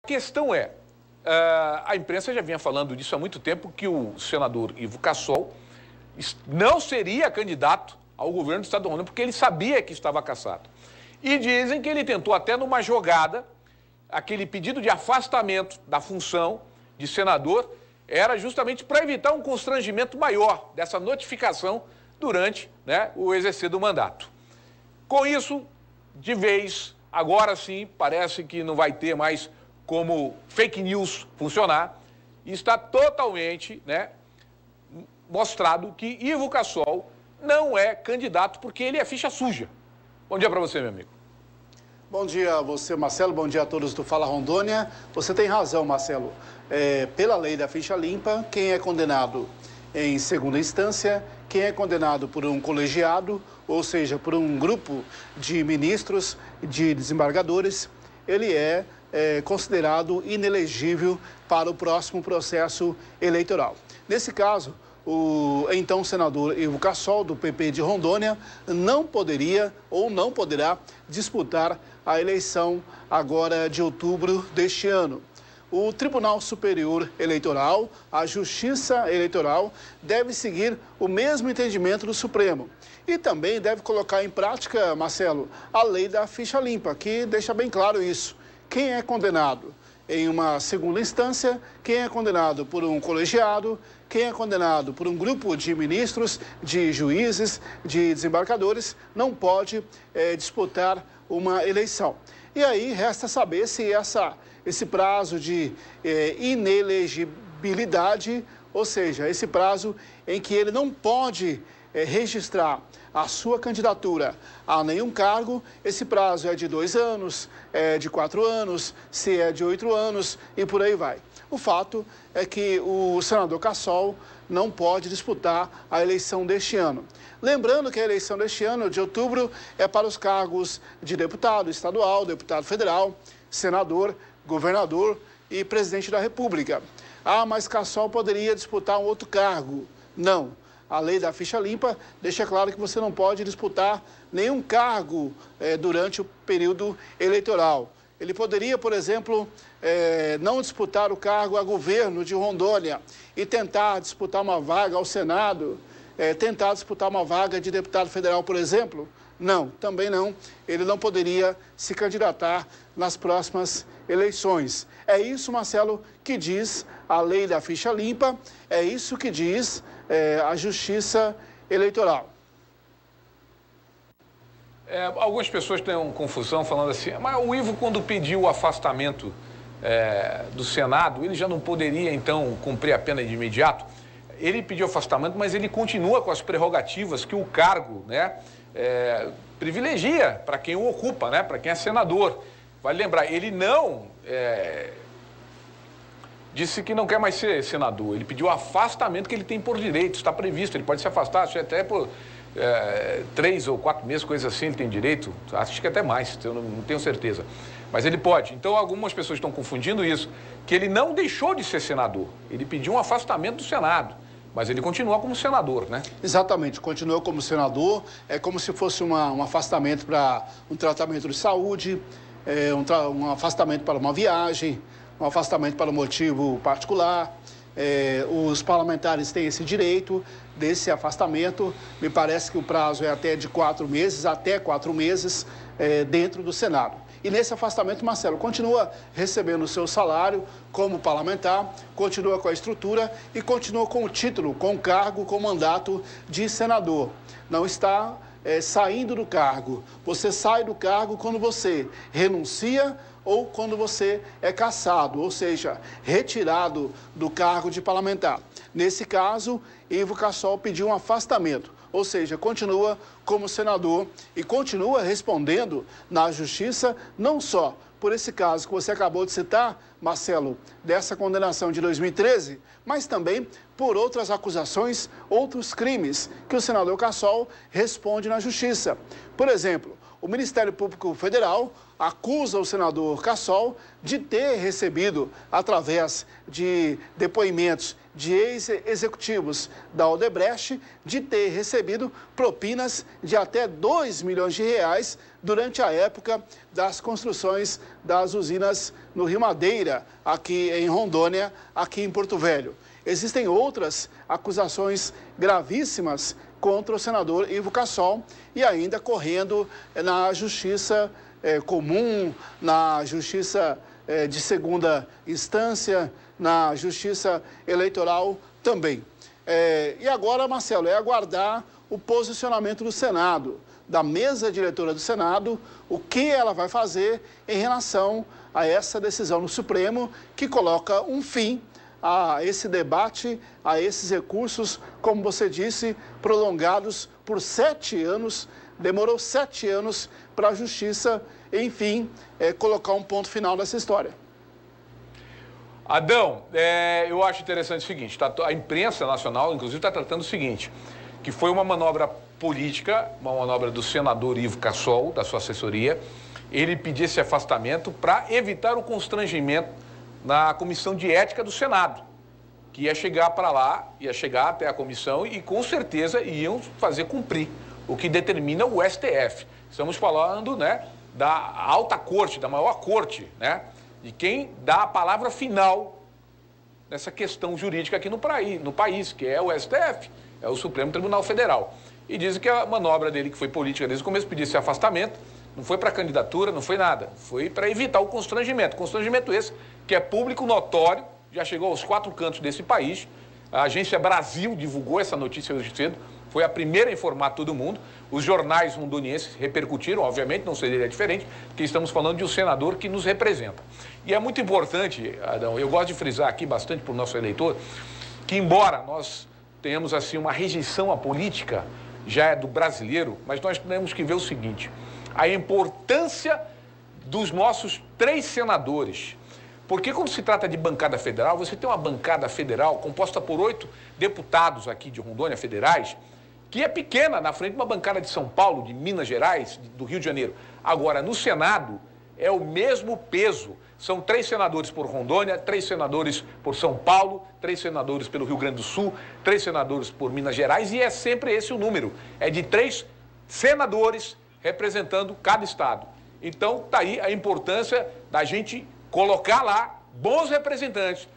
A questão é, a imprensa já vinha falando disso há muito tempo, que o senador Ivo Cassol não seria candidato ao governo do estado do Rondônia, porque ele sabia que estava cassado. E dizem que ele tentou até numa jogada, aquele pedido de afastamento da função de senador, era justamente para evitar um constrangimento maior dessa notificação durante, o exercício do mandato. Com isso, de vez, agora sim, parece que não vai ter mais como fake news funcionar, e está totalmente mostrado que Ivo Cassol não é candidato porque ele é ficha suja. Bom dia para você, meu amigo. Bom dia a você, Marcelo. Bom dia a todos do Fala Rondônia. Você tem razão, Marcelo. Pela lei da ficha limpa, quem é condenado em segunda instância, quem é condenado por um colegiado, ou seja, por um grupo de ministros, de desembargadores, ele é considerado inelegível para o próximo processo eleitoral. Nesse caso, o então senador Ivo Cassol, do PP de Rondônia, não poderia ou não poderá disputar a eleição agora de outubro deste ano. O Tribunal Superior Eleitoral, a Justiça Eleitoral, deve seguir o mesmo entendimento do Supremo. E também deve colocar em prática, Marcelo, a lei da ficha limpa, que deixa bem claro isso. Quem é condenado em uma segunda instância, quem é condenado por um colegiado, quem é condenado por um grupo de ministros, de juízes, de desembargadores, não pode disputar uma eleição. E aí resta saber se esse prazo de inelegibilidade, ou seja, esse prazo em que ele não pode registrar a sua candidatura a nenhum cargo, esse prazo é de 2 anos, é de 4 anos, se é de 8 anos e por aí vai. O fato é que o senador Cassol não pode disputar a eleição deste ano. Lembrando que a eleição deste ano, de outubro, é para os cargos de deputado estadual, deputado federal, senador, governador e presidente da República. Ah, mas Cassol poderia disputar um outro cargo. Não. A lei da ficha limpa deixa claro que você não pode disputar nenhum cargo durante o período eleitoral. Ele poderia, por exemplo, não disputar o cargo a governo de Rondônia e tentar disputar uma vaga ao Senado, tentar disputar uma vaga de deputado federal, por exemplo. Não, também não. Ele não poderia se candidatar nas próximas eleições. É isso, Marcelo, que diz a lei da ficha limpa, é isso que diz a Justiça Eleitoral. Algumas pessoas têm uma confusão falando assim, mas o Ivo, quando pediu o afastamento do Senado, ele já não poderia, então, cumprir a pena de imediato? Ele pediu afastamento, mas ele continua com as prerrogativas que o cargo privilegia para quem o ocupa, para quem é senador. Vale lembrar, ele não disse que não quer mais ser senador. Ele pediu o afastamento que ele tem por direito, está previsto. Ele pode se afastar, até por 3 ou 4 meses, coisa assim, ele tem direito. Acho que até mais, eu não tenho certeza. Mas ele pode. Então, algumas pessoas estão confundindo isso, que ele não deixou de ser senador. Ele pediu um afastamento do Senado. Mas ele continua como senador, né? Exatamente, continua como senador. É como se fosse um afastamento para um tratamento de saúde, um afastamento para uma viagem, um afastamento para um motivo particular. Os parlamentares têm esse direito desse afastamento. Me parece que o prazo é até de 4 meses, até 4 meses dentro do Senado. E nesse afastamento, Marcelo, continua recebendo o seu salário como parlamentar, continua com a estrutura e continua com o título, com o cargo, com o mandato de senador. Não está saindo do cargo. Você sai do cargo quando você renuncia ou quando você é cassado, ou seja, retirado do cargo de parlamentar. Nesse caso, Ivo Cassol pediu um afastamento, ou seja, continua como senador e continua respondendo na Justiça, não só por esse caso que você acabou de citar, Marcelo, dessa condenação de 2013, mas também por outras acusações, outros crimes que o senador Cassol responde na Justiça. Por exemplo, o Ministério Público Federal acusa o senador Cassol de ter recebido, através de depoimentos de ex-executivos da Odebrecht, de ter recebido propinas de até 2 milhões de reais durante a época das construções das usinas no Rio Madeira, aqui em Rondônia, aqui em Porto Velho. Existem outras acusações gravíssimas contra o senador Ivo Cassol e ainda correndo na Justiça Comum, na Justiça de Segunda Instância, na Justiça Eleitoral também. E agora, Marcelo, é aguardar o posicionamento do Senado, da mesa diretora do Senado, o que ela vai fazer em relação a essa decisão do Supremo que coloca um fim a esse debate, a esses recursos, como você disse, prolongados por 7 anos, demorou 7 anos para a Justiça, enfim, colocar um ponto final nessa história. Adão, eu acho interessante o seguinte, a imprensa nacional, inclusive, está tratando o seguinte, que foi uma manobra política, uma manobra do senador Ivo Cassol, da sua assessoria, ele pedir esse afastamento para evitar o constrangimento na Comissão de Ética do Senado, que ia chegar para lá, ia chegar até a comissão e, com certeza, iam fazer cumprir o que determina o STF. Estamos falando, né, da alta corte, da maior corte, né, de quem dá a palavra final nessa questão jurídica aqui no país, que é o STF, é o Supremo Tribunal Federal. E dizem que a manobra dele, que foi política desde o começo, pedir esse afastamento, não foi para candidatura, não foi nada, foi para evitar o constrangimento. Constrangimento esse que é público, notório, já chegou aos 4 cantos desse país. A Agência Brasil divulgou essa notícia hoje cedo, foi a primeira a informar todo mundo. Os jornais rondonienses repercutiram, obviamente, não seria diferente, porque estamos falando de um senador que nos representa. E é muito importante, Adão, eu gosto de frisar aqui bastante para o nosso eleitor, que embora nós tenhamos assim uma rejeição à política, já é do brasileiro, mas nós temos que ver o seguinte, a importância dos nossos 3 senadores. Porque quando se trata de bancada federal, você tem uma bancada federal composta por 8 deputados aqui de Rondônia federais, que é pequena na frente de uma bancada de São Paulo, de Minas Gerais, do Rio de Janeiro. Agora, no Senado, é o mesmo peso. São 3 senadores por Rondônia, 3 senadores por São Paulo, 3 senadores pelo Rio Grande do Sul, 3 senadores por Minas Gerais, e é sempre esse o número. É de 3 senadores representando cada estado. Então, está aí a importância da gente colocar lá bons representantes,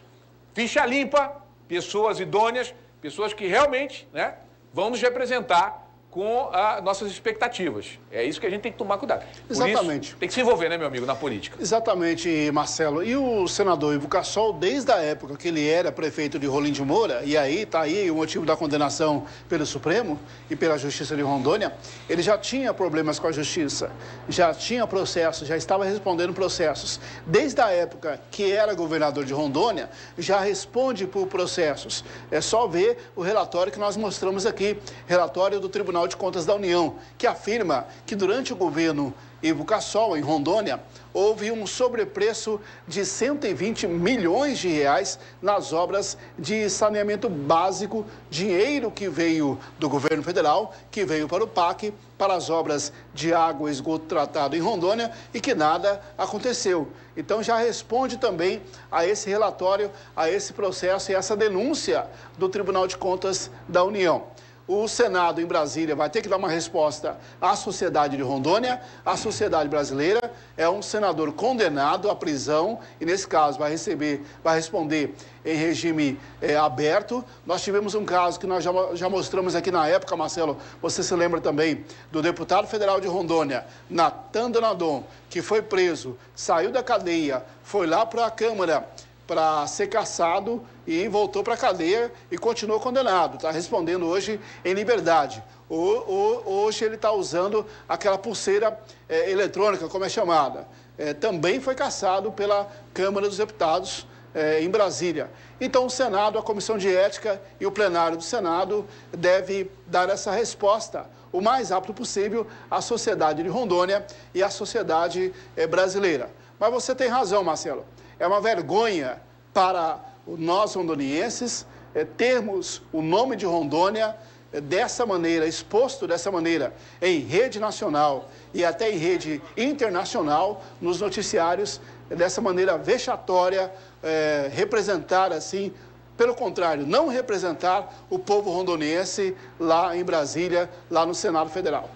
ficha limpa, pessoas idôneas, pessoas que realmente, né, vão nos representar com as nossas expectativas. É isso que a gente tem que tomar cuidado. Exatamente. Isso, tem que se envolver, né, meu amigo, na política. Exatamente, Marcelo. E o senador Ivo Cassol, desde a época que ele era prefeito de Rolim de Moura, e aí está aí o motivo da condenação pelo Supremo e pela Justiça de Rondônia, ele já tinha problemas com a Justiça, já tinha processos, já estava respondendo processos. Desde a época que era governador de Rondônia, já responde por processos. É só ver o relatório que nós mostramos aqui, relatório do Tribunal de Contas da União, que afirma que durante o governo Ivo Cassol, em Rondônia, houve um sobrepreço de 120 milhões de reais nas obras de saneamento básico, dinheiro que veio do governo federal, que veio para o PAC, para as obras de água e esgoto tratado em Rondônia, e que nada aconteceu. Então já responde também a esse relatório, a esse processo e essa denúncia do Tribunal de Contas da União. O Senado, em Brasília, vai ter que dar uma resposta à sociedade de Rondônia, à sociedade brasileira. É um senador condenado à prisão e, nesse caso, vai responder em regime aberto. Nós tivemos um caso que nós já mostramos aqui na época, Marcelo, você se lembra também, do deputado federal de Rondônia, Natan Donadon, que foi preso, saiu da cadeia, foi lá para a Câmara para ser cassado e voltou para a cadeia e continuou condenado. Está respondendo hoje em liberdade. Hoje ele está usando aquela pulseira eletrônica, como é chamada. Também foi cassado pela Câmara dos Deputados em Brasília. Então o Senado, a Comissão de Ética e o plenário do Senado deve dar essa resposta o mais rápido possível à sociedade de Rondônia e à sociedade brasileira. Mas você tem razão, Marcelo. É uma vergonha para nós rondonienses termos o nome de Rondônia dessa maneira, exposto dessa maneira, em rede nacional e até em rede internacional, nos noticiários, dessa maneira vexatória, representar assim, pelo contrário, não representar o povo rondoniense lá em Brasília, lá no Senado Federal.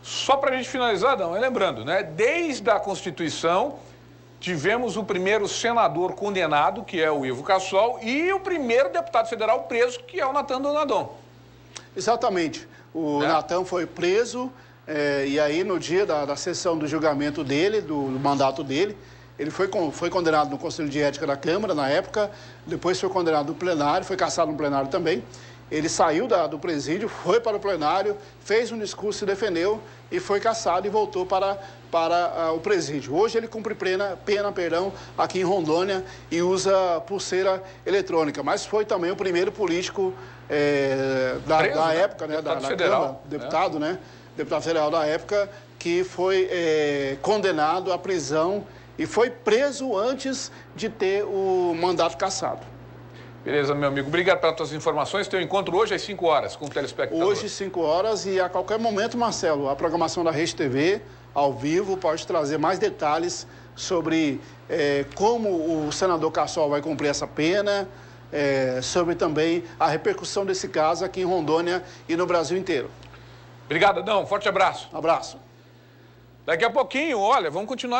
Só para a gente finalizar, Adão, lembrando, né, desde a Constituição, tivemos o primeiro senador condenado, que é o Ivo Cassol, e o primeiro deputado federal preso, que é o Natan Donadon. Exatamente. O Natan foi preso, e aí no dia da sessão do julgamento dele, do mandato dele, ele foi condenado no Conselho de Ética da Câmara, na época, depois foi condenado no plenário, foi cassado no plenário também. Ele saiu do presídio, foi para o plenário, fez um discurso, se defendeu e foi cassado e voltou para o presídio. Hoje ele cumpre pena aqui em Rondônia e usa pulseira eletrônica, mas foi também o primeiro político da época, né, da Câmara, deputado, né? Deputado federal da época, que foi condenado à prisão e foi preso antes de ter o mandato cassado. Beleza, meu amigo. Obrigado pelas tuas informações. Teu encontro hoje às 5 horas com o telespectador. Hoje, 5 horas e a qualquer momento, Marcelo, a programação da Rede TV, ao vivo, pode trazer mais detalhes sobre como o senador Cassol vai cumprir essa pena, sobre também a repercussão desse caso aqui em Rondônia e no Brasil inteiro. Obrigado, Adão. Forte abraço. Abraço. Daqui a pouquinho, olha, vamos continuar.